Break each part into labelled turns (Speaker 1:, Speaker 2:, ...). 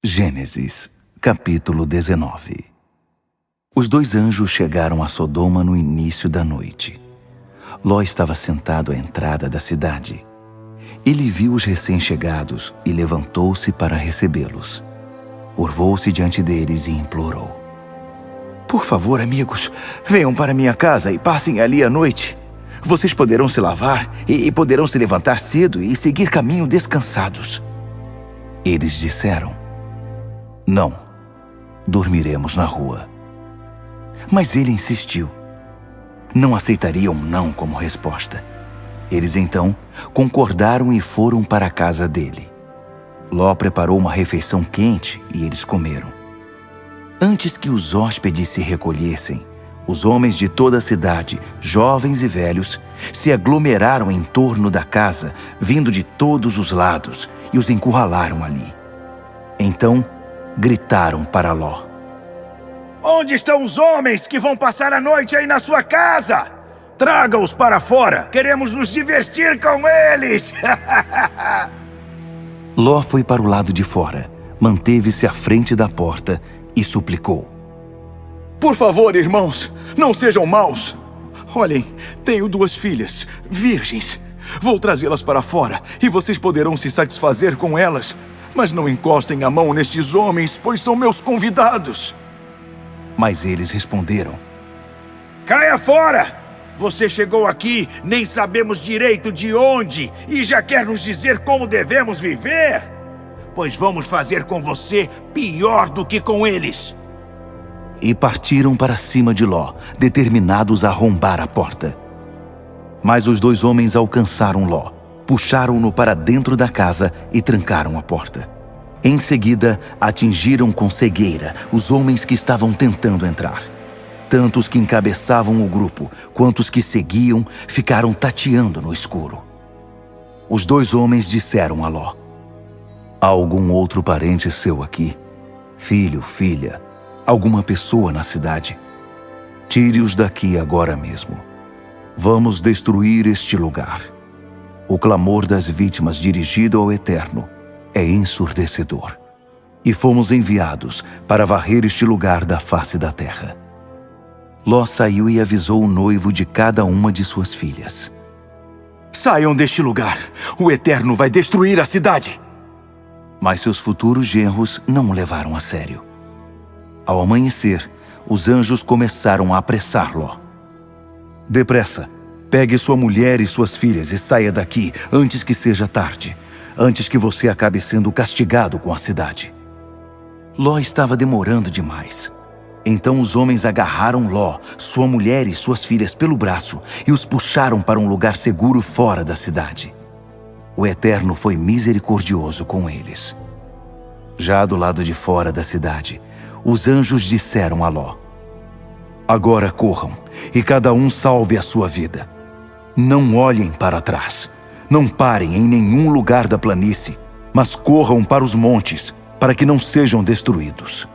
Speaker 1: Gênesis, capítulo 19. Os dois anjos chegaram a Sodoma no início da noite. Ló estava sentado à entrada da cidade. Ele viu os recém-chegados e levantou-se para recebê-los. Curvou-se diante deles e implorou:
Speaker 2: Por favor, amigos, venham para minha casa e passem ali a noite. Vocês poderão se lavar e poderão se levantar cedo e seguir caminho descansados.
Speaker 1: Eles disseram: Não, dormiremos na rua. Mas ele insistiu. Não aceitariam não como resposta. Eles então concordaram e foram para a casa dele. Ló preparou uma refeição quente e eles comeram. Antes que os hóspedes se recolhessem, os homens de toda a cidade, jovens e velhos, se aglomeraram em torno da casa, vindo de todos os lados, e os encurralaram ali. Então gritaram para Ló:
Speaker 2: Onde estão os homens que vão passar a noite aí na sua casa? Traga-os para fora, queremos nos divertir com eles!
Speaker 1: Ló foi para o lado de fora, manteve-se à frente da porta e suplicou:
Speaker 2: Por favor, irmãos, não sejam maus. Olhem, tenho 2 filhas, virgens. Vou trazê-las para fora e vocês poderão se satisfazer com elas. Mas não encostem a mão nestes homens, pois são meus convidados.
Speaker 1: Mas eles responderam:
Speaker 2: Caia fora! Você chegou aqui, nem sabemos direito de onde, e já quer nos dizer como devemos viver? Pois vamos fazer com você pior do que com eles.
Speaker 1: E partiram para cima de Ló, determinados a arrombar a porta. Mas os 2 homens alcançaram Ló, puxaram-no para dentro da casa e trancaram a porta. Em seguida, atingiram com cegueira os homens que estavam tentando entrar. Tanto os que encabeçavam o grupo, quanto os que seguiam, ficaram tateando no escuro. Os 2 homens disseram a Ló: Há algum outro parente seu aqui? Filho, filha, alguma pessoa na cidade? Tire-os daqui agora mesmo. Vamos destruir este lugar. O clamor das vítimas dirigido ao Eterno é ensurdecedor. E fomos enviados para varrer este lugar da face da terra. Ló saiu e avisou o noivo de cada uma de suas filhas:
Speaker 2: Saiam deste lugar, o Eterno vai destruir a cidade.
Speaker 1: Mas seus futuros genros não o levaram a sério. Ao amanhecer, os anjos começaram a apressar Ló. Depressa, pegue sua mulher e suas filhas e saia daqui antes que seja tarde, antes que você acabe sendo castigado com a cidade. Ló estava demorando demais. Então os homens agarraram Ló, sua mulher e suas filhas pelo braço e os puxaram para um lugar seguro fora da cidade. O Eterno foi misericordioso com eles. Já do lado de fora da cidade, os anjos disseram a Ló: Agora corram, e cada um salve a sua vida. Não olhem para trás, não parem em nenhum lugar da planície, mas corram para os montes, para que não sejam destruídos.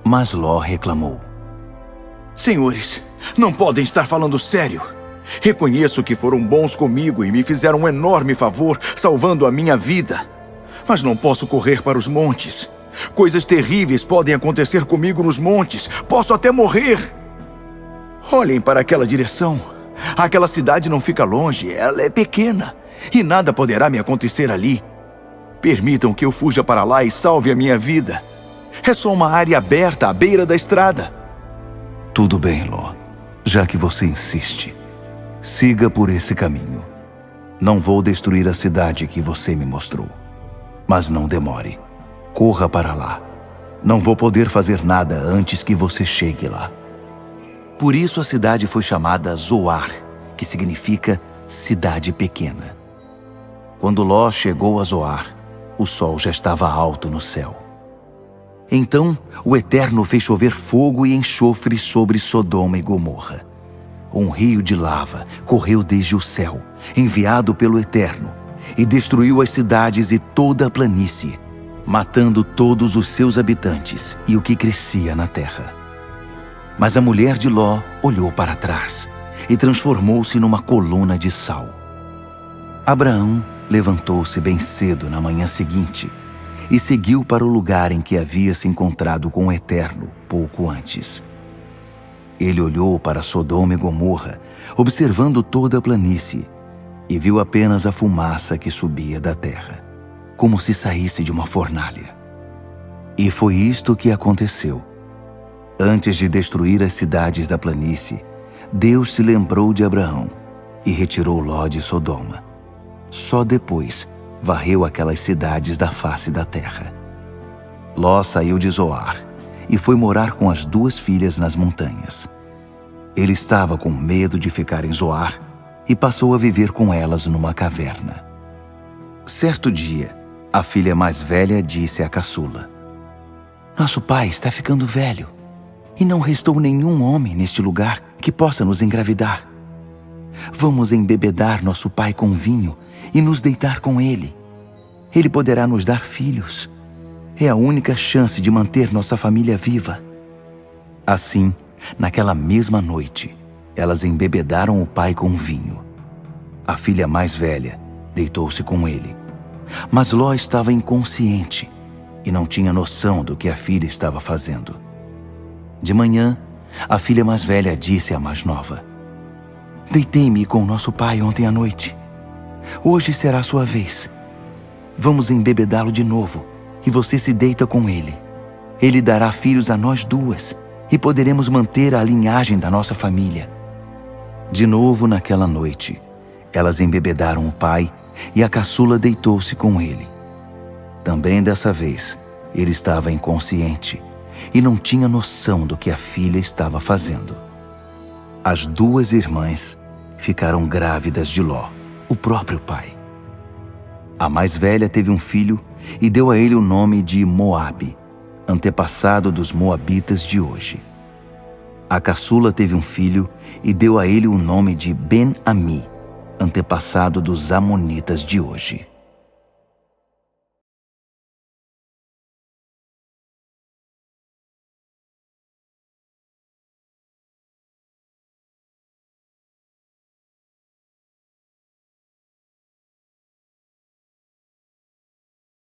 Speaker 1: Mas Ló reclamou:
Speaker 2: Senhores, não podem estar falando sério. Reconheço que foram bons comigo e me fizeram um enorme favor, salvando a minha vida. Mas não posso correr para os montes. Coisas terríveis podem acontecer comigo nos montes. Posso até morrer. Olhem para aquela direção. Aquela cidade não fica longe, ela é pequena. E nada poderá me acontecer ali. Permitam que eu fuja para lá e salve a minha vida. É só uma área aberta à beira da estrada.
Speaker 1: Tudo bem, Ló. Já que você insiste, siga por esse caminho. Não vou destruir a cidade que você me mostrou. Mas não demore. Corra para lá. Não vou poder fazer nada antes que você chegue lá. Por isso a cidade foi chamada Zoar, que significa cidade pequena. Quando Ló chegou a Zoar, o sol já estava alto no céu. Então o Eterno fez chover fogo e enxofre sobre Sodoma e Gomorra. Um rio de lava correu desde o céu, enviado pelo Eterno, e destruiu as cidades e toda a planície, matando todos os seus habitantes e o que crescia na terra. Mas a mulher de Ló olhou para trás e transformou-se numa coluna de sal. Abraão levantou-se bem cedo na manhã seguinte e seguiu para o lugar em que havia se encontrado com o Eterno pouco antes. Ele olhou para Sodoma e Gomorra, observando toda a planície, e viu apenas a fumaça que subia da terra, como se saísse de uma fornalha. E foi isto que aconteceu. Antes de destruir as cidades da planície, Deus se lembrou de Abraão e retirou Ló de Sodoma. Só depois varreu aquelas cidades da face da terra. Ló saiu de Zoar e foi morar com as 2 filhas nas montanhas. Ele estava com medo de ficar em Zoar e passou a viver com elas numa caverna. Certo dia, a filha mais velha disse à caçula: "Nosso pai está ficando velho e não restou nenhum homem neste lugar que possa nos engravidar. Vamos embebedar nosso pai com vinho e nos deitar com ele. Ele poderá nos dar filhos. É a única chance de manter nossa família viva." Assim, naquela mesma noite, elas embebedaram o pai com vinho. A filha mais velha deitou-se com ele, mas Ló estava inconsciente e não tinha noção do que a filha estava fazendo. De manhã, a filha mais velha disse à mais nova: "Deitei-me com nosso pai ontem à noite. Hoje será a sua vez. Vamos embebedá-lo de novo e você se deita com ele. Ele dará filhos a nós 2 e poderemos manter a linhagem da nossa família." De novo naquela noite, elas embebedaram o pai e a caçula deitou-se com ele. Também dessa vez, ele estava inconsciente e não tinha noção do que a filha estava fazendo. As 2 irmãs ficaram grávidas de Ló, o próprio pai. A mais velha teve um filho e deu a ele o nome de Moabe, antepassado dos moabitas de hoje. A caçula teve um filho e deu a ele o nome de Ben-Ami, antepassado dos amonitas de hoje.